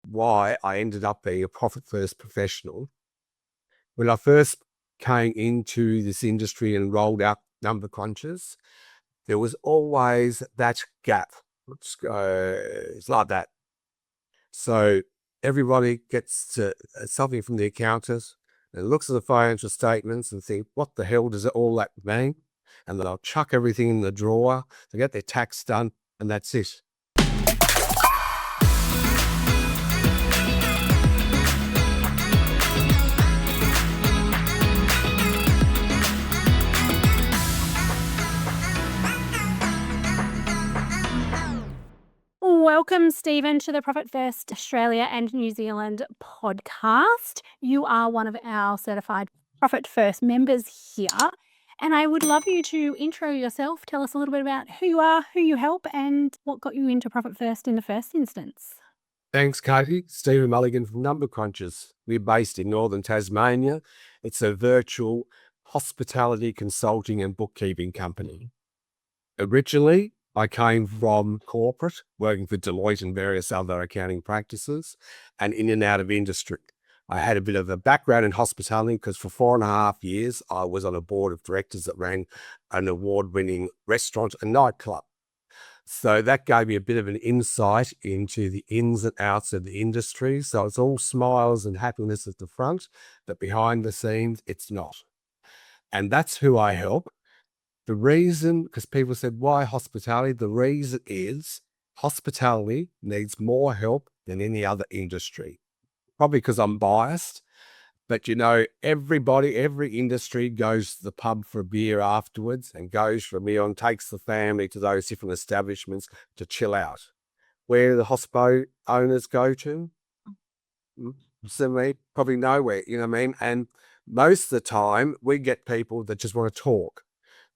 why I ended up being a profit first professional. When I first came into this industry and rolled out number crunches, there was always that gap. It's like that. So everybody gets something from the accountant and looks at the financial statements and think, what the hell does it all that mean? And then they'll chuck everything in the drawer to get their tax done, and that's it. Welcome, Steven, to the Profit First Australia and New Zealand podcast. You are one of our certified Profit First members here, and I would love you to intro yourself. Tell us a little bit about who you are, who you help, and what got you into Profit First in the first instance. Thanks, Katie. Steven Mulligan from Number Crunchers. We're based in northern Tasmania. It's a virtual hospitality consulting and bookkeeping company. Originally, I came from corporate, working for Deloitte and various other accounting practices, and in and out of industry. I had a bit of a background in hospitality because for 4.5 years, I was on a board of directors that ran an award-winning restaurant and nightclub. So that gave me a bit of an insight into the ins and outs of the industry. So it's all smiles and happiness at the front, but behind the scenes, it's not. And that's who I help. The reason, because people said, why hospitality? The reason is hospitality needs more help than any other industry. Probably because I'm biased, but every industry goes to the pub for a beer afterwards and goes for a meal and takes the family to those different establishments to chill out. Where do the hospo owners go to? Probably nowhere, you know what I mean? And most of the time we get people that just want to talk.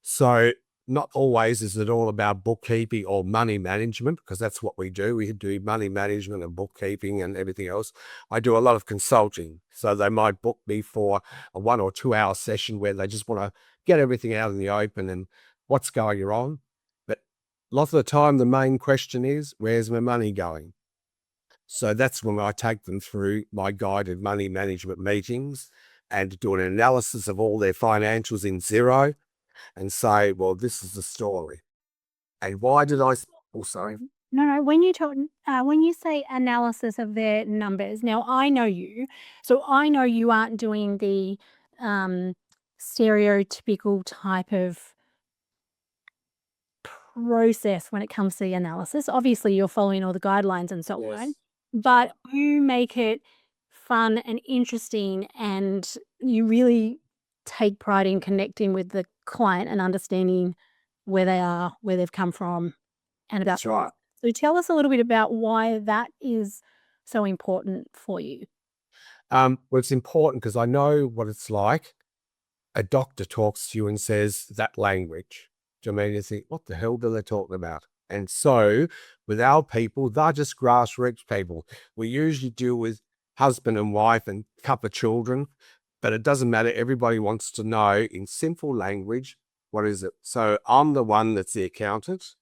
So not always is it all about bookkeeping or money management, because that's what we do. We do money management and bookkeeping and everything else. I do a lot of consulting. So they might book me for a 1 or 2 hour session where they just want to get everything out in the open and what's going on. But a lot of the time, the main question is, where's my money going? So that's when I take them through my guided money management meetings and do an analysis of all their financials in Xero and say, well, this is the story. And why did I, sorry. No. When you say analysis of their numbers, now I know you, so I know you aren't doing the stereotypical type of process when it comes to the analysis. Obviously, you're following all the guidelines and so Yes. on, but you make it fun and interesting, and you really take pride in connecting with the client and understanding where they are, where they've come from, and about. That's right. So tell us a little bit about why that is so important for you. Well, it's important because I know what it's like. A doctor talks to you and says that language. Do you mean you think, what the hell are they talking about? And so with our people, they're just grassroots people. We usually deal with husband and wife and couple of children, but it doesn't matter. Everybody wants to know in simple language, what is it? So I'm the one that's the accountant,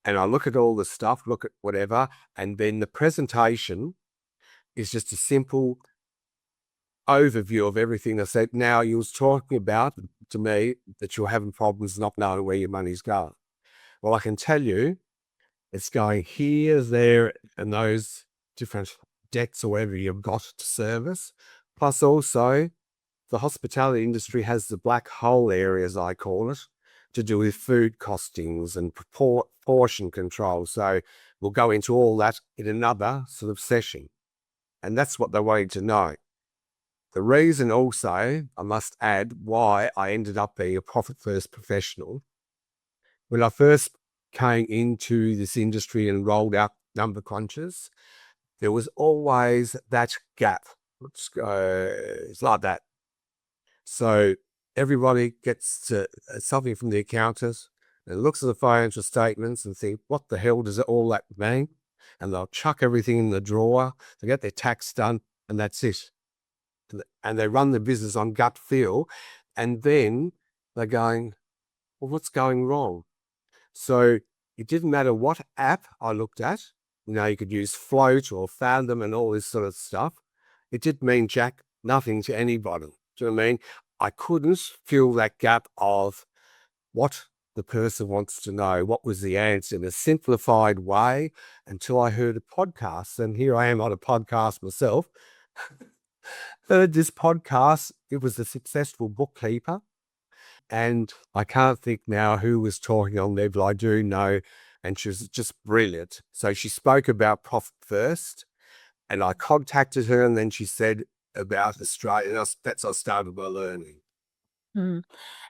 and I look at all the stuff, look at whatever, and then the presentation is just a simple overview of everything I said. Now, you was talking about to me that you're having problems not knowing where your money's going. Well, I can tell you it's going here, there, and those different debts or whatever you've got to service. Plus also, the hospitality industry has the black hole area, as I call it, to do with food costings and portion control. So we'll go into all that in another sort of session. And that's what they wanted to know. The reason also, I must add, why I ended up being a profit first professional. When I first came into this industry and rolled out number crunches, there was always that gap. It's like that. So everybody gets something from the accountant and looks at the financial statements and think, what the hell does it all that mean? And they'll chuck everything in the drawer to get their tax done, and that's it. And they run the business on gut feel, and then they're going, well, what's going wrong? So it didn't matter what app I looked at, you could use float or fathom and all this sort of stuff. It didn't mean jack nothing to anybody. Do you know what I mean? I couldn't fill that gap of what the person wants to know, what was the answer in a simplified way until I heard a podcast. And here I am on a podcast myself. Heard this podcast. It was a successful bookkeeper. And I can't think now who was talking on there, but I do know. And she was just brilliant. So she spoke about Profit First. And I contacted her, and then she said about Australia. And that's how I started my learning. Mm.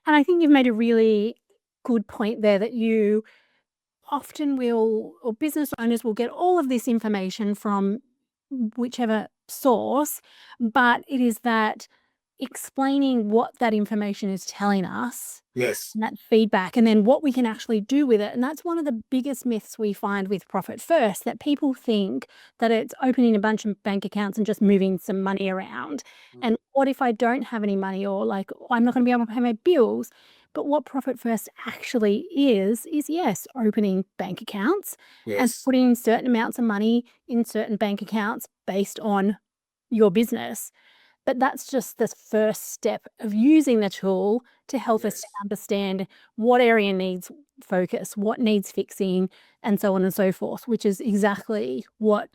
And I think you've made a really good point there that you often will, or business owners will get all of this information from whichever source, but it is that explaining what that information is telling us Yes. and that feedback, and then what we can actually do with it. And that's one of the biggest myths we find with Profit First, that people think that it's opening a bunch of bank accounts and just moving some money around. And what if I don't have any money, or like, I'm not going to be able to pay my bills? But what Profit First actually is yes, opening bank accounts and Yes. putting certain amounts of money in certain bank accounts based on your business. But that's just the first step of using the tool to help us to Yes. understand what area needs focus, what needs fixing, and so on and so forth, which is exactly what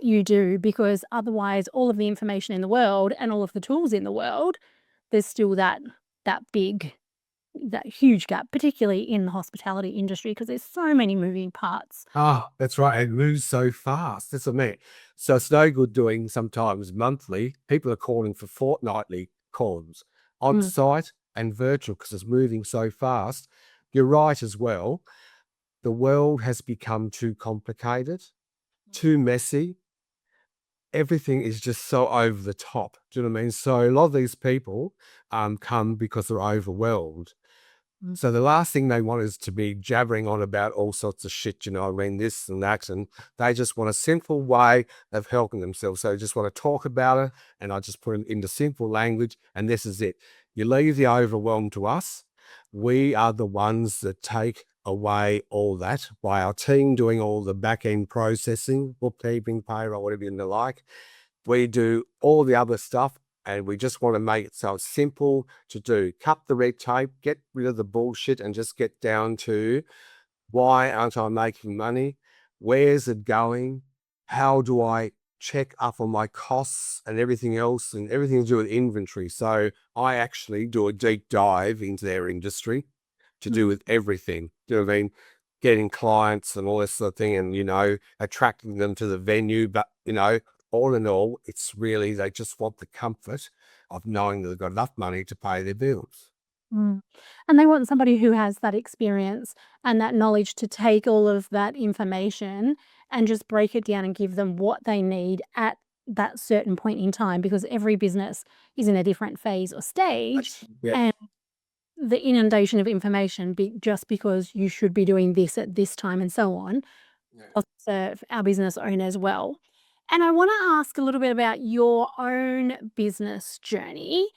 you do, because otherwise all of the information in the world and all of the tools in the world, there's still that huge gap, particularly in the hospitality industry, because there's so many moving parts. Ah, that's right. It moves so fast. That's what I mean. So it's no good doing sometimes monthly. People are calling for fortnightly calls on Mm, site and virtual because it's moving so fast. You're right as well. The world has become too complicated, too messy. Everything is just so over the top. Do you know what I mean? So a lot of these people come because they're overwhelmed. mm, So the last thing they want is to be jabbering on about all sorts of shit, I mean, this and that, and they just want a simple way of helping themselves. So they just want to talk about it, and I just put it into simple language, and this is it. You leave the overwhelm to us. We are the ones that take away all that by our team doing all the back end processing, bookkeeping, payroll, whatever you like. We do all the other stuff, and we just want to make it so simple to do. Cut the red tape, get rid of the bullshit, and just get down to why aren't I making money? Where's it going? How do I check up on my costs and everything else, and everything to do with inventory? So I actually do a deep dive into their industry to do mm, with everything. Do you know what I mean? Getting clients and all this sort of thing, and attracting them to the venue. But all in all, it's really they just want the comfort of knowing that they've got enough money to pay their bills. mm. And they want somebody who has that experience and that knowledge to take all of that information and just break it down and give them what they need at that certain point in time, because every business is in a different phase or stage. Yeah. And the inundation of information, just because you should be doing this at this time and so on, Yeah. will serve our business owners well. And I want to ask a little bit about your own business journey,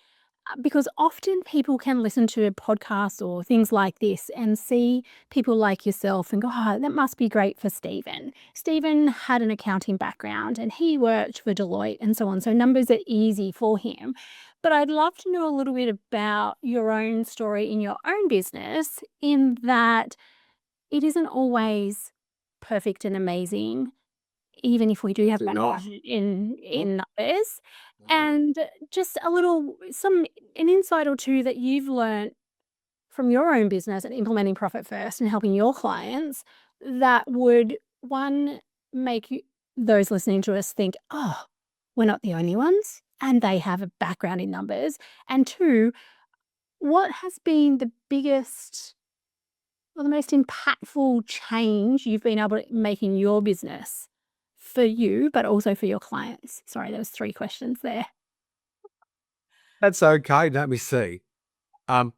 because often people can listen to a podcast or things like this and see people like yourself and go, oh, that must be great for Stephen. Stephen had an accounting background and he worked for Deloitte and so on. So numbers are easy for him. But I'd love to know a little bit about your own story in your own business, in that it isn't always perfect and amazing, even if we do have Definitely not. background in numbers. And just an insight or two that you've learned from your own business and implementing Profit First and helping your clients, that would, one, make those listening to us think, oh, we're not the only ones, and they have a background in numbers. And two, what has been the biggest or the most impactful change you've been able to make in your business for you, but also for your clients? Sorry, there was 3 questions there. That's okay. Let me see. Um,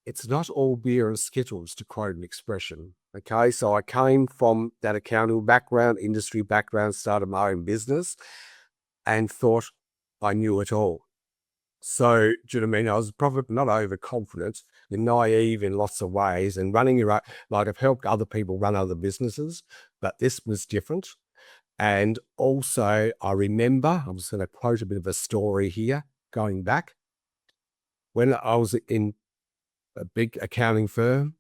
it's not all beer and skittles, to quote an expression. Okay, so I came from that accounting background, industry background, started my own business, and thought I knew it all. So, do you know what I mean? I was probably not overconfident and naive in lots of ways, and running your own, like I've helped other people run other businesses, but this was different. And also, I remember, I'm just going to quote a bit of a story here, going back. When I was in a big accounting firm,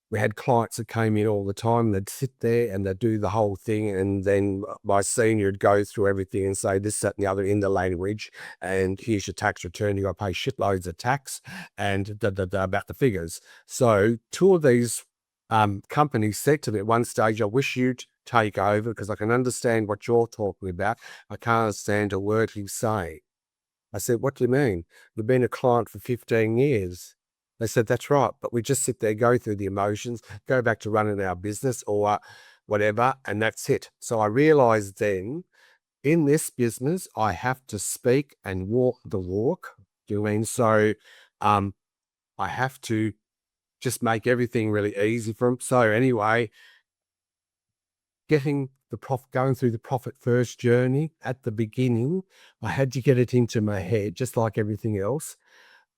we had clients that came in all the time. They'd sit there and they'd do the whole thing. And then my senior would go through everything and say this, that, and the other in the language. And here's your tax return. You got to pay shitloads of tax and about the figures. So two of these companies said to me at one stage, I wish you'd take over because I can understand what you're talking about. I can't understand a word he's saying. I said, what do you mean? We've been a client for 15 years. They said, that's right. But we just sit there, go through the emotions, go back to running our business or whatever, and that's it. So I realized then in this business, I have to speak and walk the walk. Do you mean? So I have to just make everything really easy for them. So anyway, going through the profit first journey at the beginning, I had to get it into my head, just like everything else.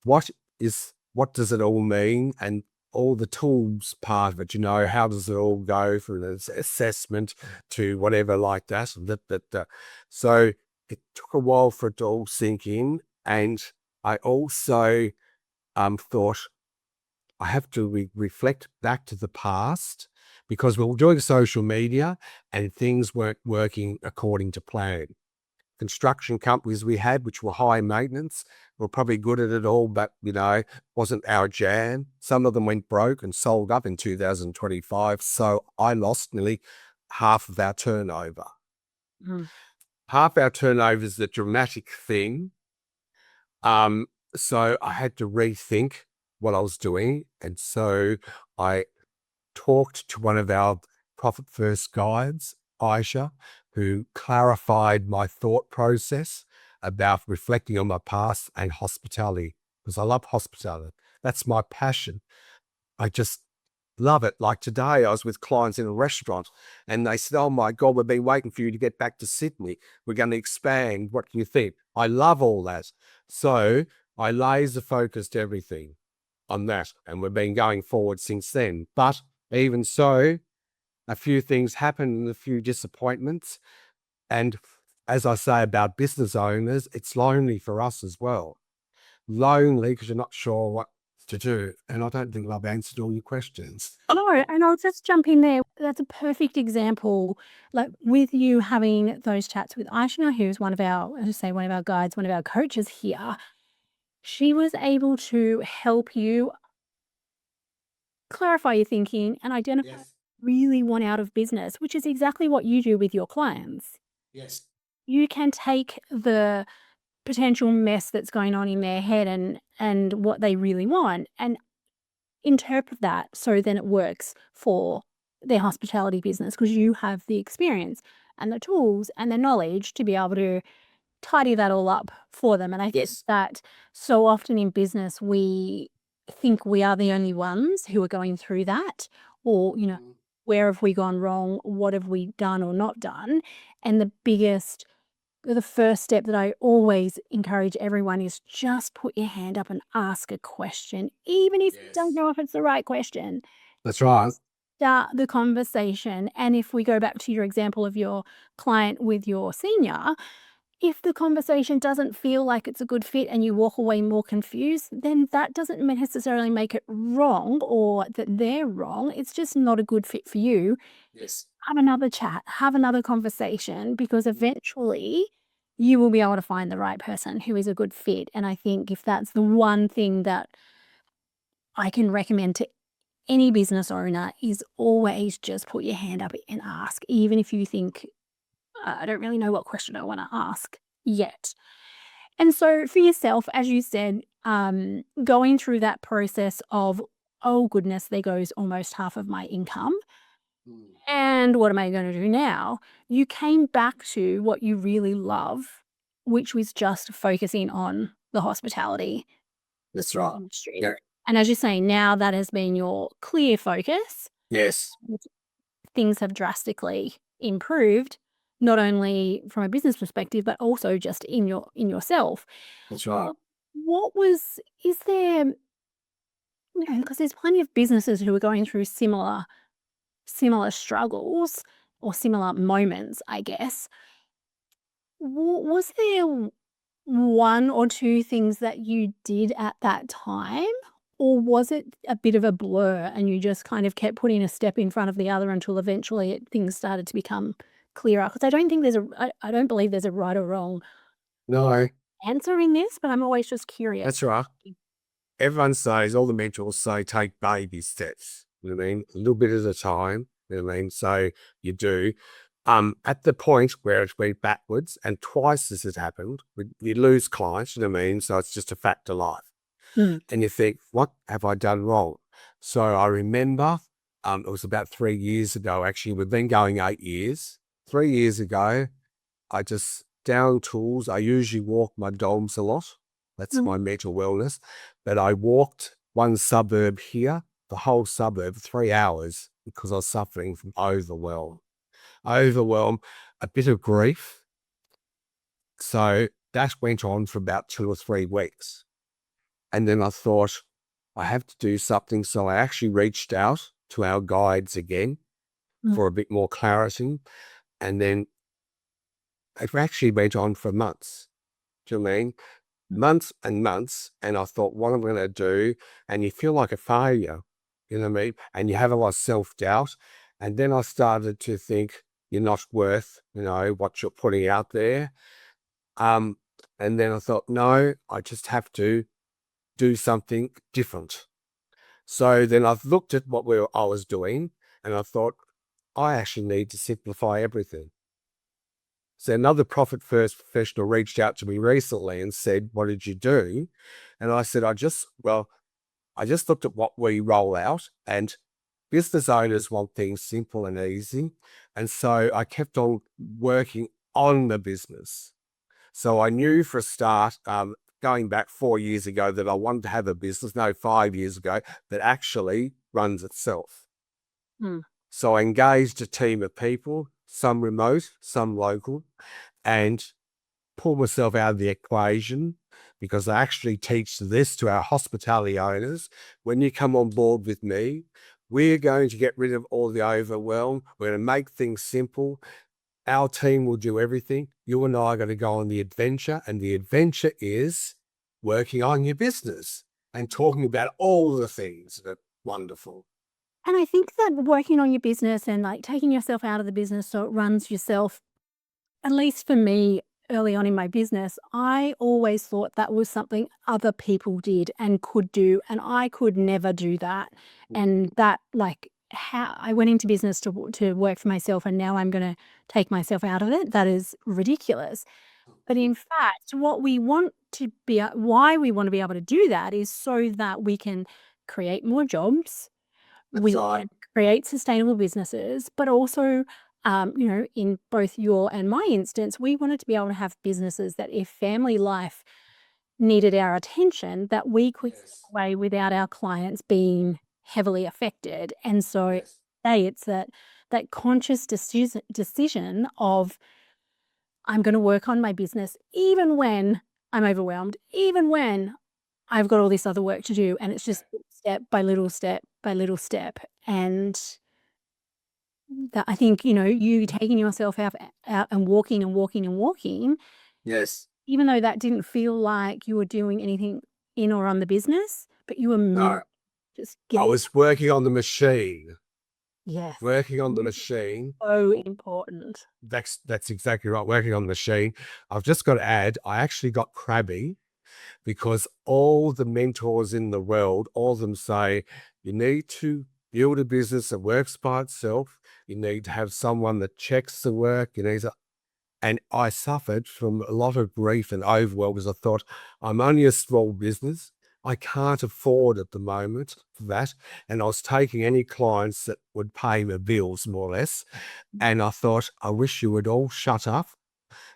What does it all mean? And all the tools part of it, how does it all go from an assessment to whatever like that. So it took a while for it to all sink in. And I also thought I have to reflect back to the past because we were doing social media and things weren't working according to plan. Construction companies we had, which were high maintenance, were probably good at it all, but, wasn't our jam. Some of them went broke and sold up in 2025. So I lost nearly half of our turnover. Half our turnover is a dramatic thing. So I had to rethink what I was doing. And so I talked to one of our Profit First guides, Aisha, who clarified my thought process about reflecting on my past and hospitality, because I love hospitality. That's my passion. I just love it. Like today, I was with clients in a restaurant and they said, oh my God, we've been waiting for you to get back to Sydney. We're going to expand. What do you think? I love all that. So I laser focused everything on that. And we've been going forward since then. But even so, a few things happened and a few disappointments. And as I say about business owners, it's lonely for us as well. Lonely because you're not sure what to do. And I don't think I've answered all your questions. No, and I'll just jump in there. That's a perfect example, like with you having those chats with Aishna, who's one of our, as I say, one of our guides, one of our coaches here. She was able to help you clarify your thinking and identify what you really want out of business, which is exactly what you do with your clients. Yes. You can take the potential mess that's going on in their head and what they really want and interpret that so then it works for their hospitality business because you have the experience and the tools and the knowledge to be able to tidy that all up for them. And I think that so often in business we think we are the only ones who are going through that, or where have we gone wrong, what have we done or not done. And the first step that I always encourage everyone is just put your hand up and ask a question, even if you don't know if it's the right question. That's right. Start the conversation. And if we go back to your example of your client with your senior, if the conversation doesn't feel like it's a good fit and you walk away more confused, then that doesn't necessarily make it wrong or that they're wrong. It's just not a good fit for you. Yes. Have another chat, have another conversation, because eventually you will be able to find the right person who is a good fit. And I think if that's the one thing that I can recommend to any business owner is always just put your hand up and ask, even if you think, I don't really know what question I want to ask yet. And so for yourself, as you said, going through that process of, oh goodness, there goes almost half of my income. And what am I going to do now? You came back to what you really love, which was just focusing on the hospitality That's right. industry. Yeah. And as you say, now that has been your clear focus. Yes. Things have drastically improved, not only from a business perspective, but also just in yourself. That's right. Is there, because there's plenty of businesses who are going through similar struggles. or similar moments, I guess. Was there one or two things that you did at that time? Or was it a bit of a blur and you just kind of kept putting a step in front of the other until eventually things started to become clearer? Because I don't believe there's a right or wrong No, answer in this, but I'm always just curious. that's right. Everyone says, all the mentors say, take baby steps. You know what I mean? A little bit at a time. You know what I mean? So you do. At the point where it's went backwards, and twice this has happened, you lose clients, you know what I mean? So it's just a fact of life. Mm. And you think, what have I done wrong? So I remember, it was about 3 years ago, actually. We've been going 8 years. 3 years ago, I just down tools. I usually walk my dogs a lot. That's my mental wellness. But I walked one suburb here, the whole suburb, 3 hours because I was suffering from overwhelm. Overwhelm, a bit of grief. So that went on for about 2 or 3 weeks. And then I thought, I have to do something. So I actually reached out to our guides again for a bit more clarity. And then it actually went on for months. Do you know what I mean? Months and months. And I thought, what am I going to do? And you feel like a failure, you know what I mean? And you have a lot of self-doubt. And then I started to think, you're not worth, what you're putting out there. And then I thought, no, I just have to do something different. So then I've looked at what I was doing, and I thought, I actually need to simplify everything. So another Profit First professional reached out to me recently and said, what did you do? And I said, I just looked at what we roll out, and business owners want things simple and easy. And so I kept on working on the business. So I knew for a start, going back 4 years ago, that I wanted to have a business, no, 5 years ago, that actually runs itself. Mm. So I engaged a team of people, some remote, some local, and pulled myself out of the equation, because I actually teach this to our hospitality owners. When you come on board with me, we're going to get rid of all the overwhelm. We're going to make things simple. Our team will do everything. You and I are going to go on the adventure, and the adventure is working on your business and talking about all the things that are wonderful. And I think that working on your business and like taking yourself out of the business so it runs yourself, at least for me early on in my business, I always thought that was something other people did and could do, and I could never do that. And that, like, how I went into business to work for myself, and now I'm going to take myself out of it. That is ridiculous. But in fact, what we want to be, why we want to be able to do that is so that we can create more jobs, we So create sustainable businesses, but also, in both your and my instance, we wanted to be able to have businesses that if family life needed our attention, that we could step yes, away without our clients being heavily affected. And so, yes, it's that conscious decision of I'm going to work on my business even when I'm overwhelmed, even when I've got all this other work to do, and it's just step by little step by little step. And that I think, you taking yourself out and walking and walking and walking, yes. even though that didn't feel like you were doing anything in or on the business, but you were No, just I getting, was working on the machine, yes, working on the machine. so important. That's exactly right. Working on the machine. I've just got to add, I actually got crabby, because all the mentors in the world, all of them say, you need to build a business that works by itself. You need to have someone that checks the work. And I suffered from a lot of grief and overwhelm, because I thought, I'm only a small business. I can't afford at the moment for that. And I was taking any clients that would pay my bills, more or less. And I thought, I wish you would all shut up,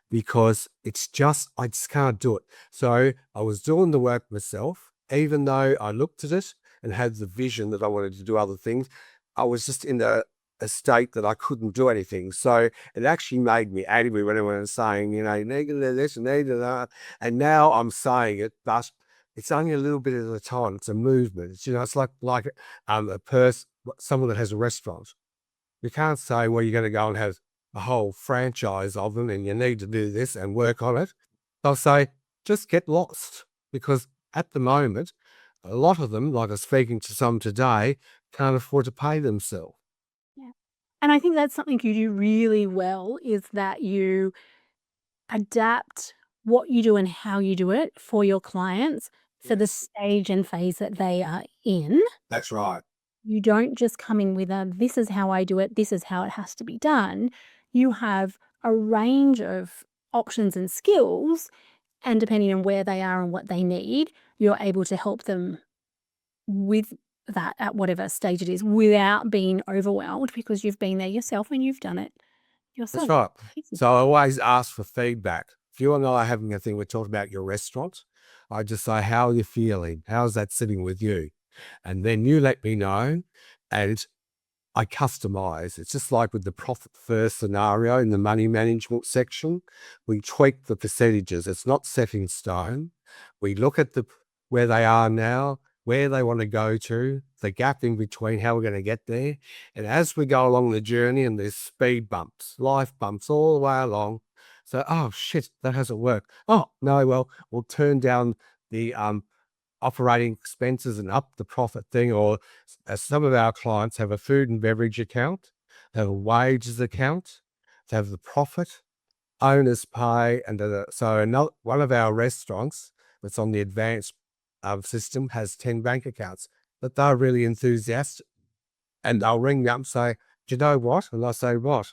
because I just can't do it. So I was doing the work myself, even though I looked at it and had the vision that I wanted to do other things. I was just in a state that I couldn't do anything. So it actually made me angry when everyone was saying, you need to do this and need to do that. And now I'm saying it, but it's only a little bit at a time. It's a movement. It's like a person, someone that has a restaurant. You can't say, well, you're going to go and have a whole franchise of them and you need to do this and work on it. They'll say, just get lost, because at the moment, a lot of them, like I was speaking to some today, can't afford to pay themselves. Yeah. And I think that's something you do really well, is that you adapt what you do and how you do it for your clients for the stage and phase that they are in. That's right. You don't just come in with a, this is how I do it, this is how it has to be done. You have a range of options and skills, and depending on where they are and what they need, you're able to help them with that at whatever stage it is without being overwhelmed, because you've been there yourself and you've done it yourself. That's right. So I always ask for feedback. If you and I are having a thing, we're talking about your restaurant, I just say, how are you feeling? How's that sitting with you? And then you let me know, and I customize. It's just like with the profit first scenario in the money management section. We tweak the percentages. It's not set in stone. We look at where they are now, where they want to go to, the gap in between, how we're going to get there. And as we go along the journey, and there's speed bumps, life bumps all the way along. So, oh shit, that hasn't worked. Oh no, well, we'll turn down the operating expenses and up the profit thing. Or as some of our clients have a food and beverage account, they have a wages account, they have the profit, owner's pay, and so another one of our restaurants that's on the advanced system has 10 bank accounts. But they're really enthusiastic, and they'll ring me up and say, do you know what? And I say, what?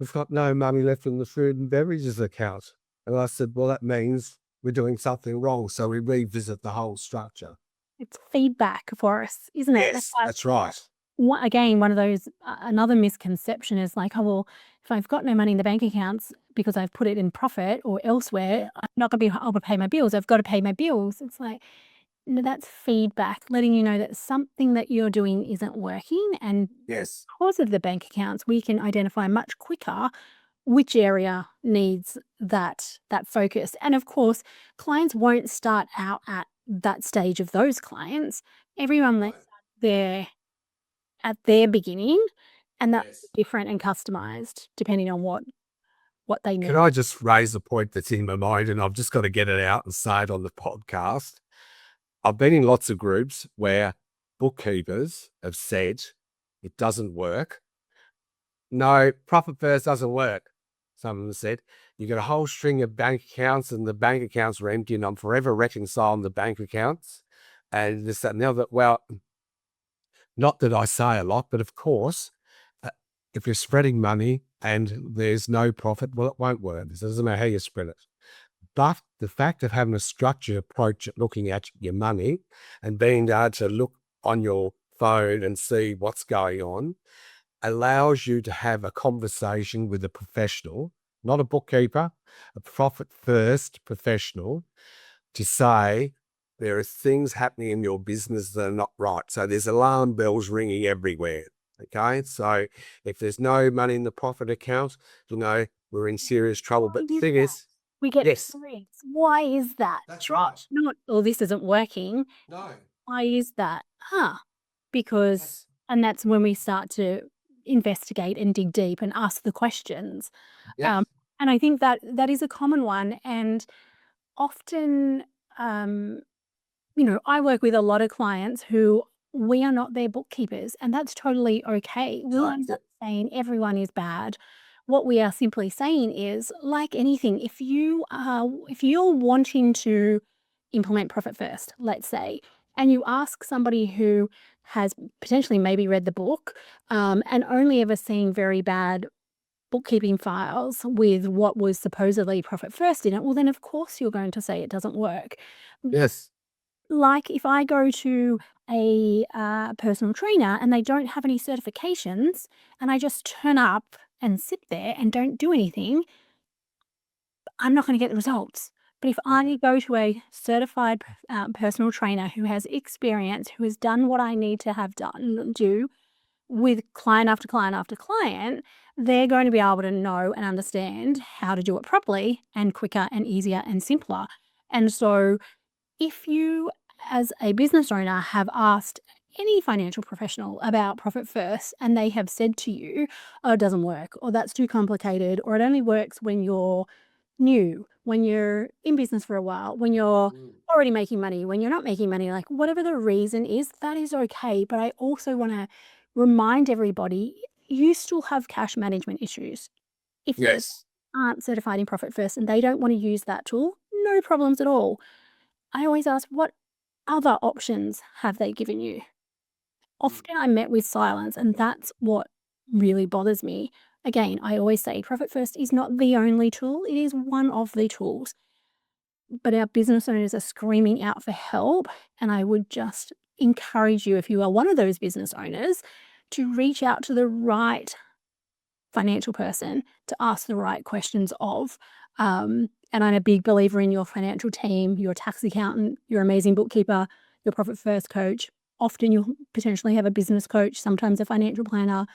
We've got no money left in the food and beverages account. And I said, well, that means we're doing something wrong. So we revisit the whole structure. It's feedback for us, isn't it? Yes, that's right. Again, one of those, another misconception is like, oh, well, if I've got no money in the bank accounts because I've put it in profit or elsewhere, I'm not going to be able to pay my bills. I've got to pay my bills. It's like, no, that's feedback, letting you know that something that you're doing isn't working. And Yes, because of the bank accounts, we can identify much quicker which area needs that focus. And of course, clients won't start out at that stage of those clients. Everyone that's there at their beginning, and that's different and customized depending on what they need. Can I just raise a point that's in my mind, and I've just got to get it out and say it on the podcast? I've been in lots of groups where bookkeepers have said it doesn't work. No, profit first doesn't work. Some of them said, you got a whole string of bank accounts and the bank accounts are empty, and I'm forever reconciling the bank accounts. And this, that, and the other. Well, not that I say a lot, but of course, if you're spreading money and there's no profit, well, it won't work. It doesn't matter how you spread it. But the fact of having a structured approach at looking at your money and being able to look on your phone and see what's going on allows you to have a conversation with a professional, not a bookkeeper, a profit first professional, to say there are things happening in your business that are not right. So there's alarm bells ringing everywhere. Okay, so if there's no money in the profit account, you'll know we're in serious trouble. But the thing is, we get yes, threats. Why is that? that's right. Not, oh, this isn't working. No, Why is that? Because, and that's when we start to investigate and dig deep and ask the questions. yeah, And I think that is a common one. And often, I work with a lot of clients who we are not their bookkeepers, and that's totally okay. We're not saying everyone is bad. What we are simply saying is, like anything, if you're wanting to implement profit first, let's say, and you ask somebody who has potentially maybe read the book, and only ever seen very bad bookkeeping files with what was supposedly profit first in it, well, then of course you're going to say it doesn't work. yes, Like if I go to a personal trainer and they don't have any certifications, and I just turn up and sit there and don't do anything, I'm not going to get the results. But if I go to a certified personal trainer who has experience, who has done what I need to have do with client after client after client, they're going to be able to know and understand how to do it properly and quicker and easier and simpler. And so if you, as a business owner, have asked any financial professional about Profit First and they have said to you, oh, it doesn't work, or that's too complicated, or it only works when you're new, when you're in business for a while, when you're already making money, when you're not making money, like whatever the reason is, that is okay. But I also want to remind everybody, you still have cash management issues. If they Yes. aren't certified in Profit First and they don't want to use that tool, no problems at all. I always ask, what other options have they given you? Often I'm met with silence, and that's what really bothers me. Again, I always say Profit First is not the only tool, it is one of the tools. But our business owners are screaming out for help, and I would just encourage you, if you are one of those business owners, to reach out to the right financial person to ask the right questions of. And I'm a big believer in your financial team, your tax accountant, your amazing bookkeeper, your Profit First coach. Often you'll potentially have a business coach, sometimes a financial planner,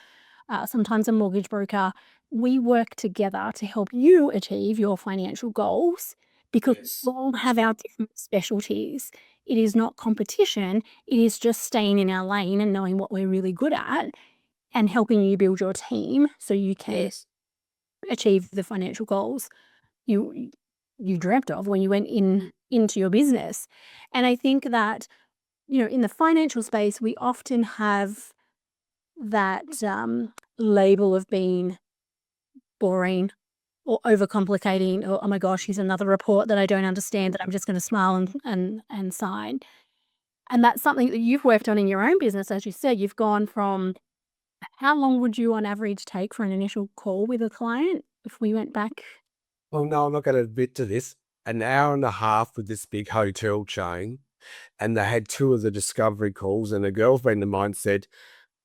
sometimes a mortgage broker. We work together to help you achieve your financial goals because Yes. we all have our different specialties. It is not competition. It is just staying in our lane and knowing what we're really good at and helping you build your team so you can Yes. achieve the financial goals you dreamt of when you went into your business. And I think that, in the financial space, we often have that label of being boring or overcomplicating, or oh my gosh, here's another report that I don't understand that I'm just going to smile and sign. And that's something that you've worked on in your own business. As you said, you've gone from, how long would you on average take for an initial call with a client if we went back? Well, no, I'm not going to admit to this. An hour and a half with this big hotel chain, and they had two of the discovery calls, and a girlfriend of mine said,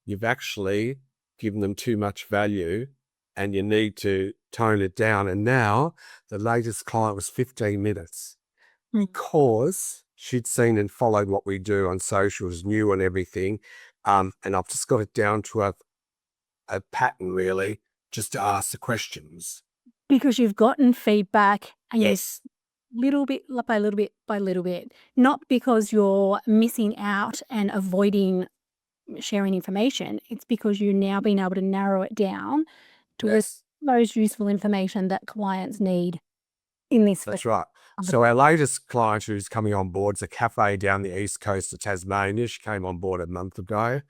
you've actually given them too much value and you need to tone it down. And now the latest client was 15 minutes because she'd seen and followed what we do on socials, knew and everything. And I've just got it down to a pattern, really, just to ask the questions. Because you've gotten feedback and Yes. little bit by little bit by little bit, not because you're missing out and avoiding sharing information. It's because you've now been able to narrow it down to Yes. most useful information that clients need in this. That's right. So our latest client who's coming on board is a cafe down the east coast of Tasmania. She came on board a month ago.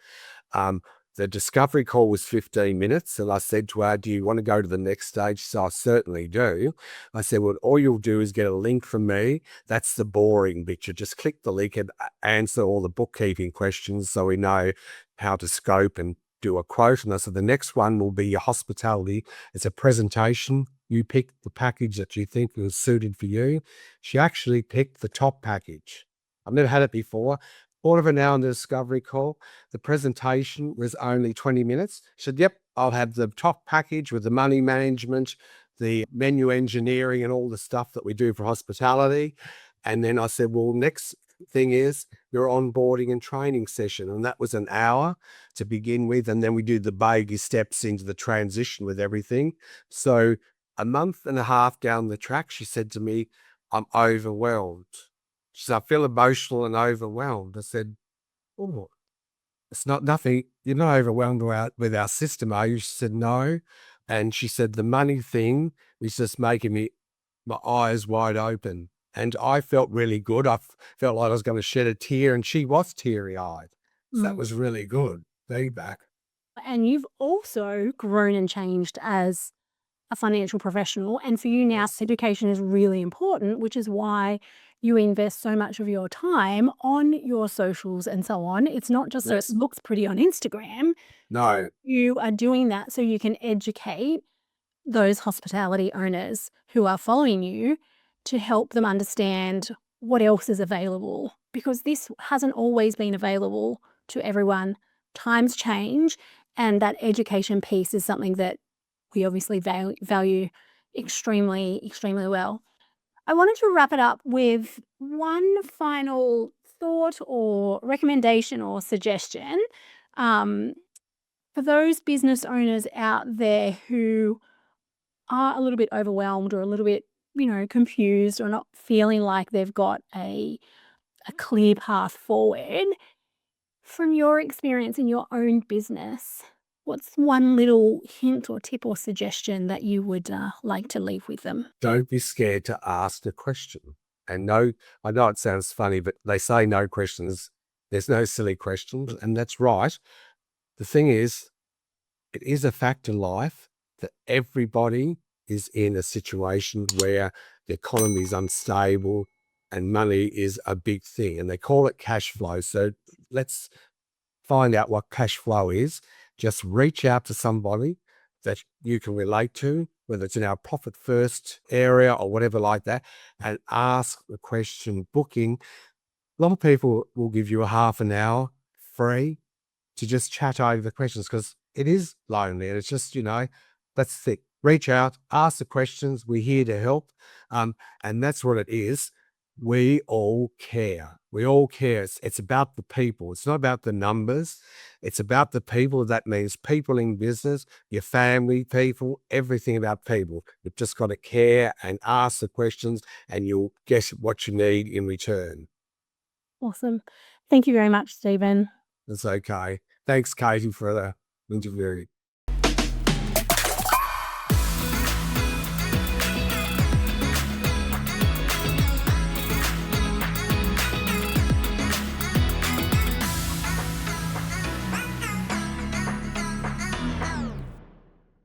The discovery call was 15 minutes, and I said to her, do you want to go to the next stage? So I certainly do. I said, well, all you'll do is get a link from me. That's the boring bit. You just click the link and answer all the bookkeeping questions so we know how to scope and do a quote. And I said, the next one will be your hospitality. It's a presentation. You pick the package that you think was suited for you. She actually picked the top package. I've never had it before. Quarter of an hour on the discovery call. The presentation was only 20 minutes. She said, yep, I'll have the top package with the money management, the menu engineering and all the stuff that we do for hospitality. And then I said, well, next thing is your onboarding and training session. And that was an hour to begin with. And then we do the baby steps into the transition with everything. So a month and a half down the track, she said to me, I'm overwhelmed. She said, I feel emotional and overwhelmed. I said, oh, it's not nothing. You're not overwhelmed with our system, are you? She said, no. And she said, the money thing was just making my eyes wide open. And I felt really good. Felt like I was going to shed a tear, and she was teary eyed. So that was really good feedback. And you've also grown and changed as a financial professional. And for you now, Yes. education is really important, which is why you invest so much of your time on your socials and so on. It's not just so it Yes. looks pretty on Instagram. No. You are doing that so you can educate those hospitality owners who are following you to help them understand what else is available, because this hasn't always been available to everyone. Times change, and that education piece is something that we obviously value extremely, extremely well. I wanted to wrap it up with one final thought or recommendation or suggestion um, for those business owners out there who are a little bit overwhelmed or a little bit, confused or not feeling like they've got a clear path forward. From your experience in your own business, what's one little hint or tip or suggestion that you would like to leave with them? Don't be scared to ask the question. And no, I know it sounds funny, but they say no questions. There's no silly questions, and that's right. The thing is, it is a fact in life that everybody is in a situation where the economy is unstable and money is a big thing, and they call it cash flow. So let's find out what cash flow is. Just reach out to somebody that you can relate to, whether it's in our Profit First area or whatever like that, and ask the question. Booking, a lot of people will give you a half an hour free to just chat over the questions, because it is lonely, and it's just, that's the thing. Reach out, ask the questions. We're here to help. And that's what it is. We all care. We all care. It's about the people. It's not about the numbers. It's about the people. That means people in business, your family, people, everything about people. You've just got to care and ask the questions, and you'll get what you need in return. Awesome. Thank you very much, Stephen. It's okay. Thanks, Katie, for the interview.